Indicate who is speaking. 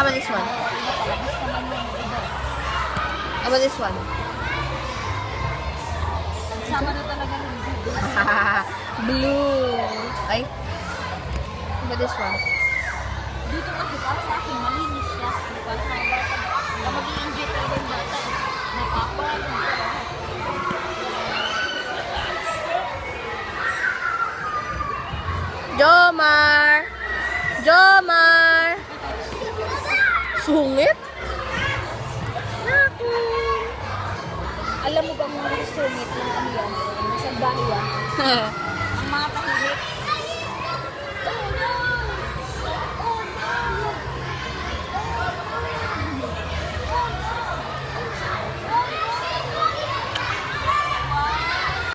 Speaker 1: about this one?
Speaker 2: Palabas naman yung iba.
Speaker 1: How about this one?
Speaker 2: Sama na talaga ng video.
Speaker 1: Blue. Ay. How about this one?
Speaker 2: Dito kasi para sa akin, malinis siya. Para sa mga bata. Kaya mag-i-enjoy talaga yung bata. Napapal.
Speaker 1: Jomar! Jomar! Sungit?
Speaker 2: Alam mo bang mga sungit na ano yan? Isang bahay yan?